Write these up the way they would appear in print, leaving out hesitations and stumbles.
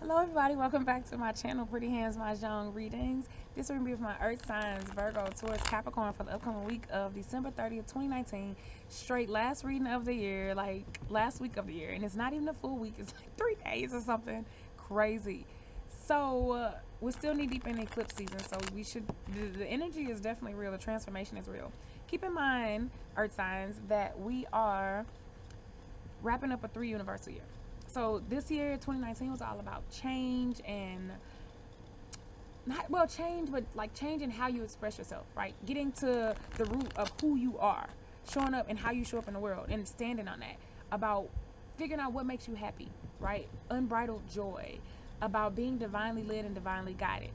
Hello everybody, welcome back to my channel, Pretty Hands Mah Jongg readings. This will be with my Earth signs, Virgo, Taurus, Capricorn for the upcoming week of December 30th, 2019. Straight last reading of the year, like last week of the year. And it's not even a full week, it's like 3 days or something crazy. So we're still knee deep in eclipse season, so the energy is definitely real, the transformation is real. Keep in mind, Earth signs, that we are wrapping up a 3 universal year. So this year, 2019, was all about change and not well change, but like change in how you express yourself, right? Getting to the root of who you are, showing up and how you show up in the world, and standing on that. About figuring out what makes you happy, right? Unbridled joy. About being divinely led and divinely guided,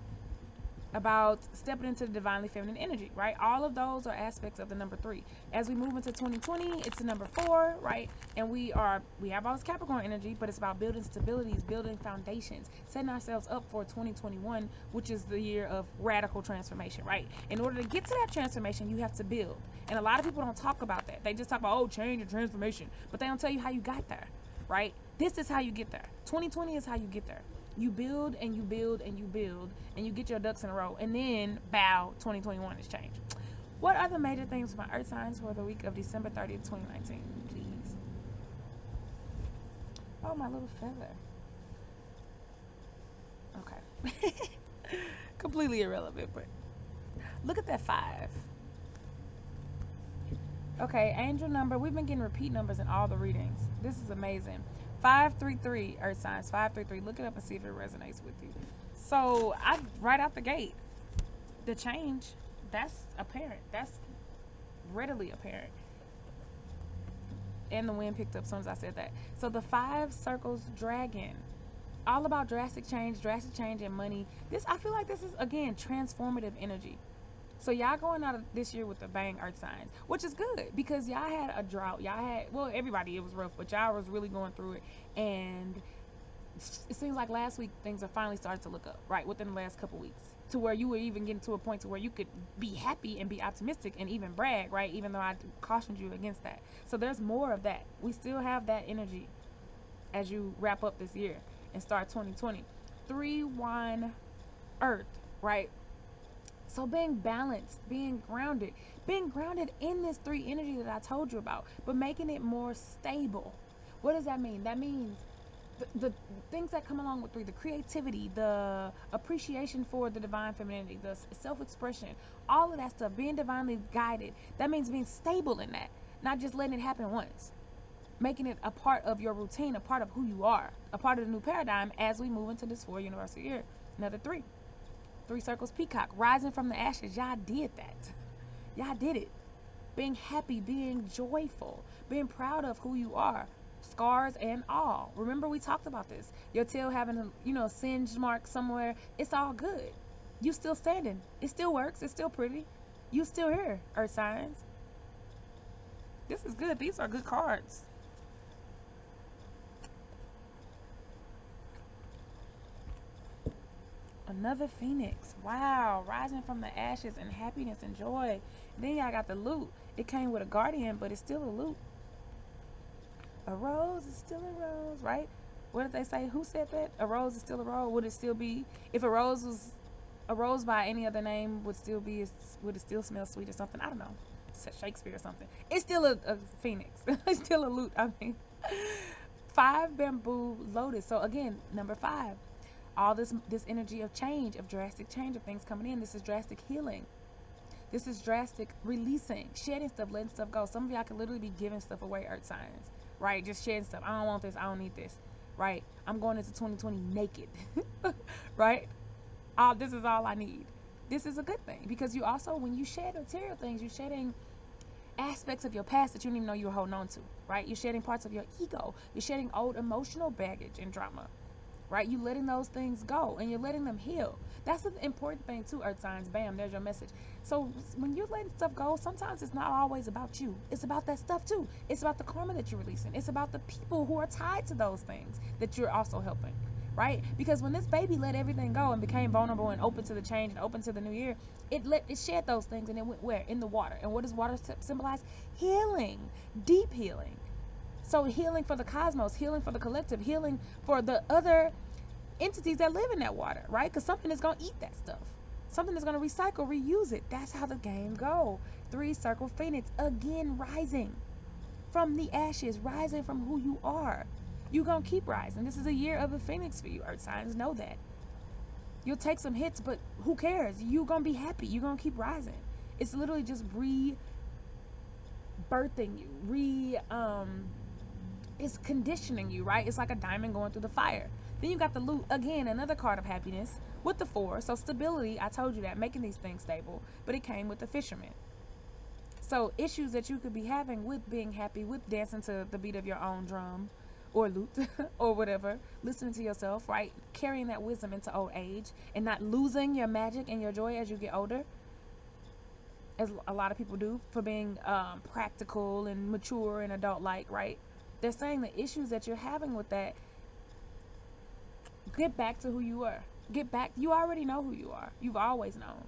about stepping into the divinely feminine energy, right? All of those are aspects of the number 3. As we move into 2020, it's the number 4, right? And we have all this Capricorn energy, but it's about building stabilities, building foundations, setting ourselves up for 2021, which is the year of radical transformation, right? In order to get to that transformation, you have to build. And a lot of people don't talk about that. They just talk about, oh, change and transformation, but they don't tell you how you got there, right? This is how you get there. 2020 is how you get there. You build and you build and you build and you get your ducks in a row, and then bow, 2021 is changed. What are the major things for my earth signs for the week of December 30th, 2019, please? Oh, my little feather. Okay. Completely irrelevant, but look at that 5. Okay, angel number. We've been getting repeat numbers in all the readings. This is amazing. 533, earth signs, 533. Look it up and see if it resonates with you. So right out the gate, the change, that's apparent. That's readily apparent. And the wind picked up as soon as I said that. So the 5 circles dragon. All about drastic change and money. I feel like this is, again, transformative energy. So y'all going out of this year with a bang, earth signs, which is good because y'all had a drought. Y'all had, well, everybody, it was rough, but y'all was really going through it. And it seems like last week things are finally starting to look up, right, within the last couple weeks, to where you were even getting to a point to where you could be happy and be optimistic and even brag, right, even though I cautioned you against that. So there's more of that. We still have that energy as you wrap up this year and start 2020. 3-1 earth, right? So being balanced, being grounded in this 3 energy that I told you about, but making it more stable. What does that mean? That means the things that come along with 3, the creativity, the appreciation for the divine femininity, the self-expression, all of that stuff, being divinely guided. That means being stable in that, not just letting it happen once. Making it a part of your routine, a part of who you are, a part of the new paradigm as we move into this 4 universal year. Another 3. 3 circles peacock, rising from the ashes. Y'all did that. Y'all did it. Being happy, being joyful, being proud of who you are. Scars and all. Remember we talked about this. Your tail having a singe mark somewhere. It's all good. You still standing. It still works. It's still pretty. You still here, earth signs. This is good. These are good cards. Another phoenix. Wow. Rising from the ashes and happiness and joy. Then y'all got the loot. It came with a guardian, but it's still a loot. A rose is still a rose, right? What did they say? Who said that? A rose is still a rose. Would it still be, if a rose was a rose by any other name, would it still smell sweet or something? I don't know. It's Shakespeare or something. It's still a phoenix. It's still a loot. I mean, 5 bamboo lotus. So again, number 5. All this energy of change, of drastic change, of things coming in. This is drastic healing. This is drastic releasing, shedding stuff, letting stuff go. Some of y'all could literally be giving stuff away, earth signs, right? Just shedding stuff. I don't want this. I don't need this, right? I'm going into 2020 naked, right? This is all I need. This is a good thing because you also, when you shed material things, you're shedding aspects of your past that you didn't even know you were holding on to, right? You're shedding parts of your ego. You're shedding old emotional baggage and drama, right? You letting those things go and you're letting them heal. That's an important thing too, earth signs. Bam, there's your message. So when you're letting stuff go, sometimes it's not always about you. It's about that stuff too. It's about the karma that you're releasing. It's about the people who are tied to those things that you're also helping, right? Because when this baby let everything go and became vulnerable and open to the change and open to the new year, it shed those things and it went where? In the water. And what does water symbolize? Healing, deep healing. So healing for the cosmos, healing for the collective, healing for the other entities that live in that water, right? Because something is going to eat that stuff. Something is going to recycle, reuse it. That's how the game go. 3 circle phoenix, again rising from the ashes, rising from who you are. You're going to keep rising. This is a year of the phoenix for you, earth signs. Know that. You'll take some hits, but who cares? You're going to be happy. You're going to keep rising. It's literally just rebirthing you. It's conditioning you, right? It's like a diamond going through the fire. Then you got the loot, again, another card of happiness with the 4. So stability, I told you that, making these things stable, but it came with the fisherman. So issues that you could be having with being happy, with dancing to the beat of your own drum or lute or whatever, listening to yourself, right? Carrying that wisdom into old age and not losing your magic and your joy as you get older, as a lot of people do, for being practical and mature and adult-like, right? They're saying the issues that you're having with that, get back to who you are. Get back. You already know who you are. You've always known.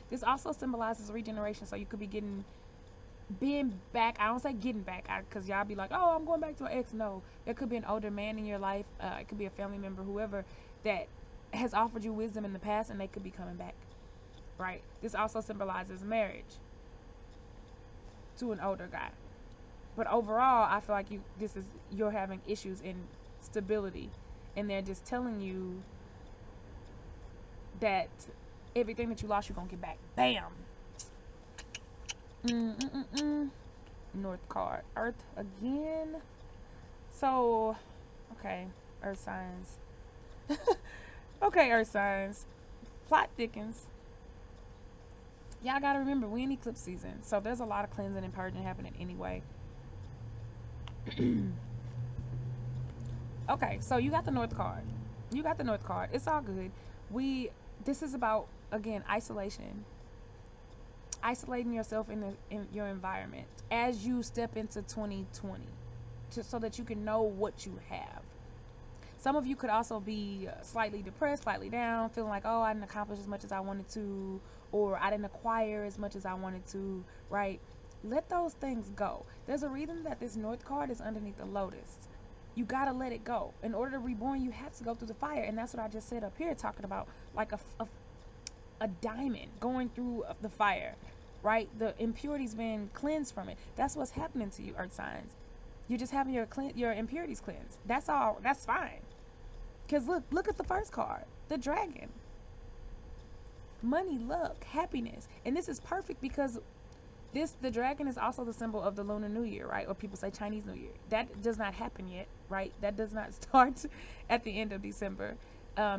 This also symbolizes regeneration. So you could be being back. I don't say getting back, because y'all be like, oh, I'm going back to an ex. No, there could be an older man in your life. It could be a family member, whoever, that has offered you wisdom in the past, and they could be coming back, right? This also symbolizes marriage to an older guy. But overall, I feel like you're having issues in stability, and they're just telling you that everything that you lost, you're gonna get back. Bam. North card, Earth again. So, okay, Earth signs. Okay, Earth signs. Plot thickens. Y'all gotta remember, we in eclipse season, so there's a lot of cleansing and purging happening anyway. Okay, so you got the North card. It's all good. This is about, again, isolation. Isolating yourself in your environment as you step into 2020, so that you can know what you have. Some of you could also be slightly depressed, slightly down, feeling like, oh, I didn't accomplish as much as I wanted to, or I didn't acquire as much as I wanted to, right? Let those things go. There's a reason that this North card is underneath the lotus. You gotta let it go. In order to reborn, you have to go through the fire, and that's what I just said up here, talking about like a diamond going through the fire, right? The impurities being cleansed from it. That's what's happening to you, earth signs. You're just having your impurities cleansed. That's all. That's fine. Because look at the first card, the dragon. Money, luck, happiness. And this is perfect because the dragon is also the symbol of the Lunar New Year, right? Or people say Chinese New Year. That does not happen yet, right? That does not start at the end of December.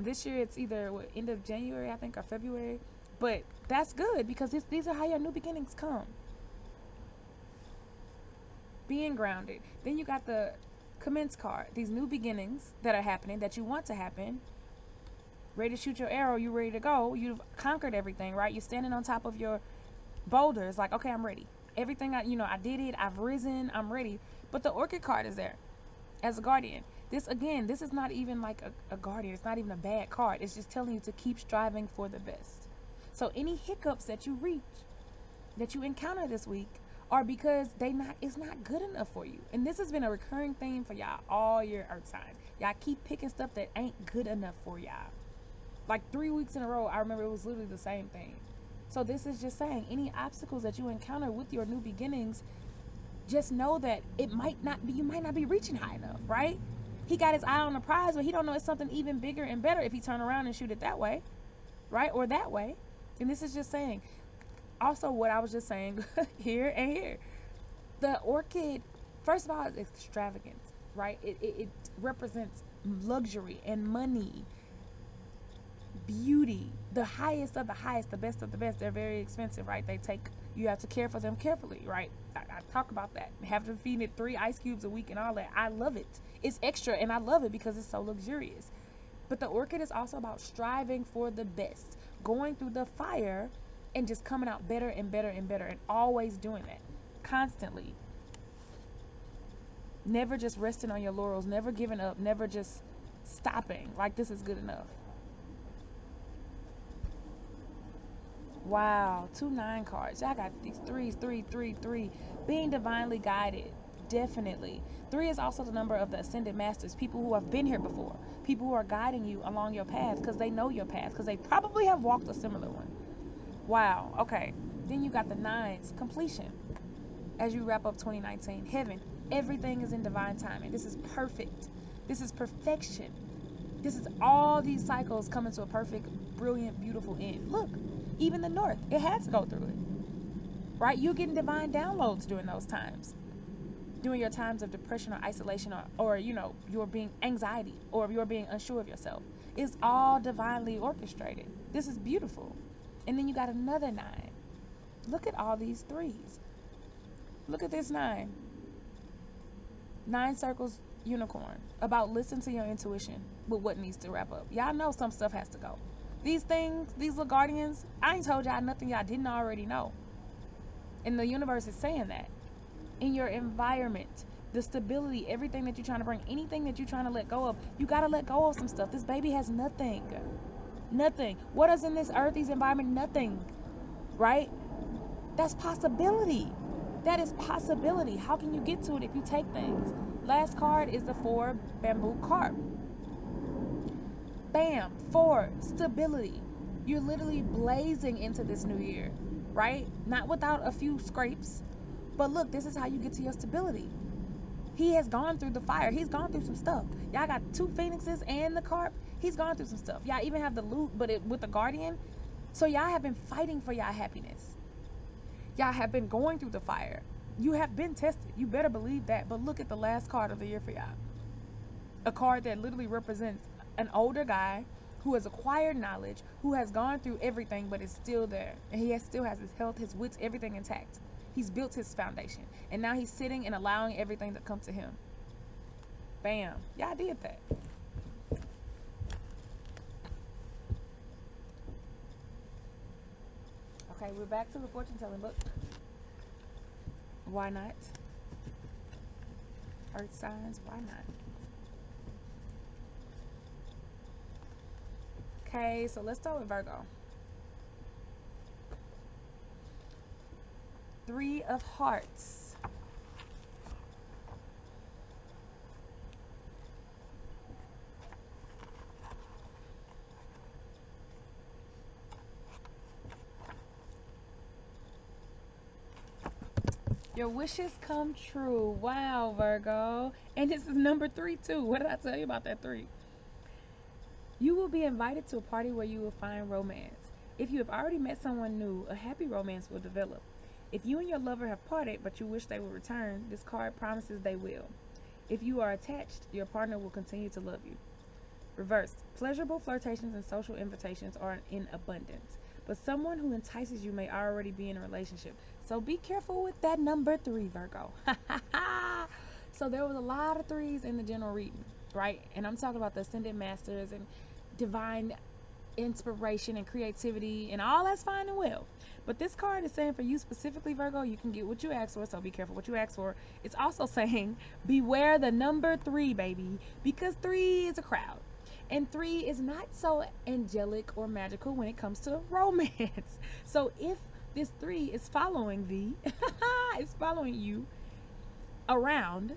This year it's either end of January, I think, or February. But that's good because these are how your new beginnings come. Being grounded. Then you got the commence card. These new beginnings that are happening, that you want to happen. Ready to shoot your arrow. You ready to go. You've conquered everything, right? You're standing on top of your boulders like, okay, I'm ready. Everything, I did it. I've risen. I'm ready. But the orchid card is there as a guardian. This is not even like a guardian. It's not even a bad card. It's just telling you to keep striving for the best. So any hiccups that you encounter this week are because it's not good enough for you. And this has been a recurring theme for y'all all year, earth signs. Y'all keep picking stuff that ain't good enough for y'all. Like 3 weeks in a row, I remember it was literally the same thing. So this is just saying, any obstacles that you encounter with your new beginnings, just know that you might not be reaching high enough, right? He got his eye on the prize, but he don't know it's something even bigger and better if he turn around and shoot it that way, right? Or that way. And this is just saying, also what I was just saying here and here. The orchid, first of all, is extravagant, right? It represents luxury and money, beauty, the highest of the highest, the best of the best. They're very expensive, right? You have to care for them carefully, right? I talk about that. Have to feed it 3 ice cubes a week and all that. I love it. It's extra, and I love it because it's so luxurious. But the orchid is also about striving for the best, going through the fire and just coming out better and better and better, and always doing that constantly. Never just resting on your laurels, never giving up, never just stopping like this is good enough. Wow, 2 9 cards. Y'all got these 3s, 3, 3, 3. Being divinely guided, definitely. 3 is also the number of the ascended masters, people who have been here before. people who are guiding you along your path because they know your path, because they probably have walked a similar one. Wow. Okay. Then you got the nines, completion. As you wrap up 2019, heaven, everything is in divine timing. This is perfect. This is perfection. This is all these cycles coming to a perfect, brilliant, beautiful end. Look, even the north, it had to go through it. Right? You're getting divine downloads during those times. During your times of depression or isolation, or you're being anxiety, or you're being unsure of yourself. It's all divinely orchestrated. This is beautiful. And then you got another nine. Look at all these threes. Look at this nine. 9 circles, unicorn. About listen to your intuition with what needs to wrap up. Y'all know some stuff has to go. These things, these little guardians, I ain't told y'all nothing y'all didn't already know. And the universe is saying that. In your environment, the stability, everything that you're trying to bring, anything that you're trying to let go of, you got to let go of some stuff. This baby has nothing. Nothing. What is in this earth, these environment? Nothing. Right? That's possibility. That is possibility. How can you get to it if you take things? Last card is the 4 bamboo carp. Bam. 4, stability. You're literally blazing into this new year, right? Not without a few scrapes. But look, this is how you get to your stability. He has gone through the fire. He's gone through some stuff. Y'all got 2 phoenixes and the carp. He's gone through some stuff. Y'all even have the loot, but with the guardian. So y'all have been fighting for y'all happiness. Y'all have been going through the fire. You have been tested. You better believe that. But look at the last card of the year for y'all. A card that literally represents an older guy who has acquired knowledge, who has gone through everything, but is still there. And he still has his health, his wits, everything intact. He's built his foundation. And now he's sitting and allowing everything to come to him. Bam. Y'all did that. Okay, we're back to the fortune telling book. Why not? Earth signs, why not? Okay, so let's start with Virgo. 3 of Hearts. Your wishes come true. Wow, Virgo. And this is number 3 too. What did I tell you about that 3? You will be invited to a party where you will find romance. If you have already met someone new, a happy romance will develop. If you and your lover have parted but you wish they would return, this card promises they will. If you are attached, your partner will continue to love you. Reversed. Pleasurable flirtations and social invitations are in abundance, but someone who entices you may already be in a relationship. So be careful with that number 3, Virgo. So there was a lot of 3s in the general reading, right? And I'm talking about the Ascended Masters and divine inspiration and creativity, and all that's fine and well. But this card is saying for you specifically, Virgo, you can get what you ask for, so be careful what you ask for. It's also saying beware the number 3, baby, because 3 is a crowd. And 3 is not so angelic or magical when it comes to romance. So if this 3 is following thee, it's following you around,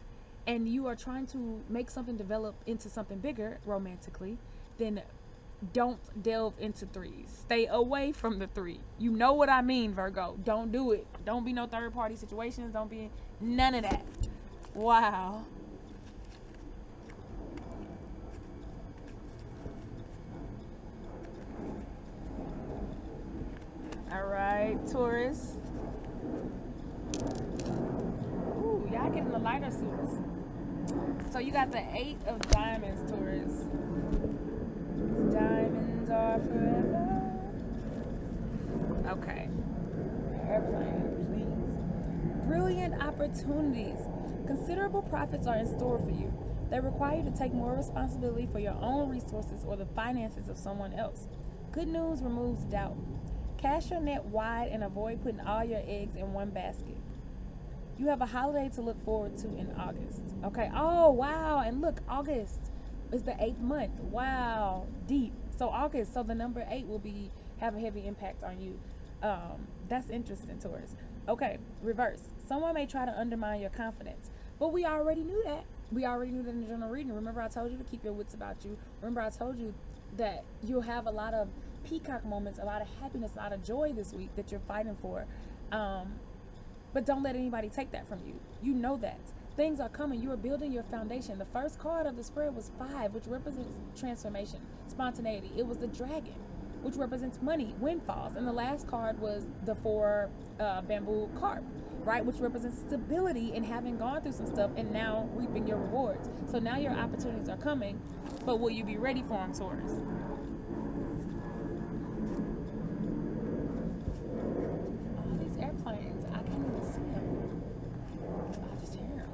and you are trying to make something develop into something bigger romantically, then don't delve into 3s. Stay away from the 3. You know what I mean, Virgo. Don't do it. Don't be no third party situations. Don't be none of that. Wow. All right, Taurus. Ooh, y'all getting the lighter suits. So you got the 8 of diamonds, Taurus. Diamonds are forever. Okay. Airplane, please. Brilliant opportunities. Considerable profits are in store for you. They require you to take more responsibility for your own resources or the finances of someone else. Good news removes doubt. Cast your net wide and avoid putting all your eggs in one basket. You have a holiday to look forward to in August. Okay. Oh, wow. And look, August is the 8th month. Wow. Deep. So August, so the number 8 will have a heavy impact on you. That's interesting, Taurus. Okay. Reverse. Someone may try to undermine your confidence, but we already knew that. We already knew that in the general reading. Remember, I told you to keep your wits about you. Remember, I told you that you'll have a lot of peacock moments, a lot of happiness, a lot of joy this week that you're fighting for. Um, but don't let anybody take that from you. You know that. Things are coming. You are building your foundation. The first card of the spread was 5, which represents transformation, spontaneity. It was the dragon, which represents money, windfalls. And the last card was the 4 bamboo carp, right? Which represents stability and having gone through some stuff and now reaping your rewards. So now your opportunities are coming, but will you be ready for them, Taurus? All these airplanes, I can't even see them. I just hear them.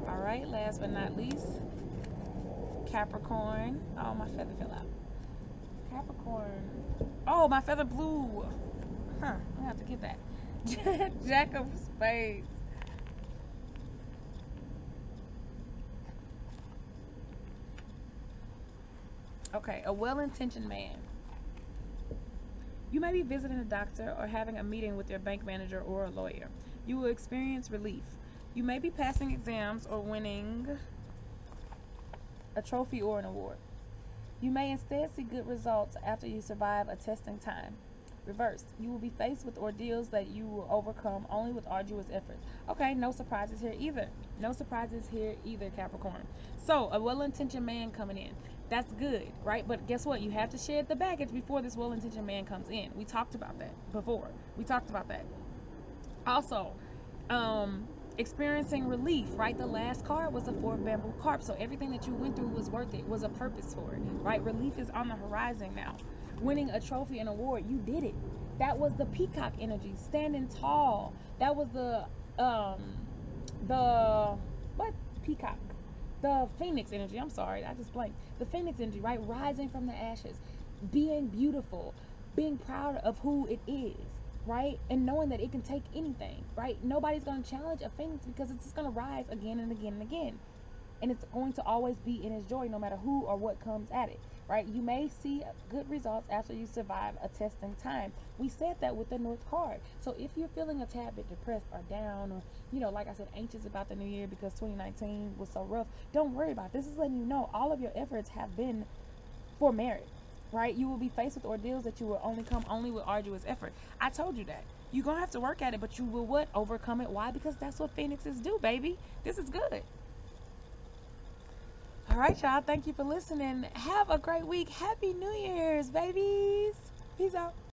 All right, last but not least, Capricorn. Oh, my feather fell out. Capricorn. Oh, my feather blew. Huh, I have to get that. Jack of Spades. Okay, a well-intentioned man. You may be visiting a doctor or having a meeting with your bank manager or a lawyer. You will experience relief. You may be passing exams or winning a trophy or an award. You may instead see good results after you survive a testing time. Reversed, you will be faced with ordeals that you will overcome only with arduous efforts. Okay, no surprises here either. No surprises here either, Capricorn. So, a well-intentioned man coming in. That's good, right? But guess what? You have to shed the baggage before this well-intentioned man comes in. We talked about that before. We talked about that. Also, experiencing relief, right? The last card was the 4 bamboo carp. So everything that you went through was worth it, was a purpose for it, right? Relief is on the horizon now. Winning a trophy and award, you did it. That was the peacock energy, standing tall. That was the what peacock? The phoenix energy. I'm sorry, I just blanked. The phoenix energy, right? Rising from the ashes, being beautiful, being proud of who it is, right? And knowing that it can take anything, right? Nobody's going to challenge a phoenix because it's just going to rise again and again and again. And it's going to always be in its joy no matter who or what comes at it, right? You may see good results after you survive a testing time. We said that with the North card. So if you're feeling a tad bit depressed or down or, like I said, anxious about the new year because 2019 was so rough, don't worry about it. This is letting you know all of your efforts have been for merit, right? You will be faced with ordeals that you will only with arduous effort. I told you that. You're going to have to work at it, but you will what? Overcome it. Why? Because that's what phoenixes do, baby. This is good. All right, y'all. Thank you for listening. Have a great week. Happy New Year's, babies. Peace out.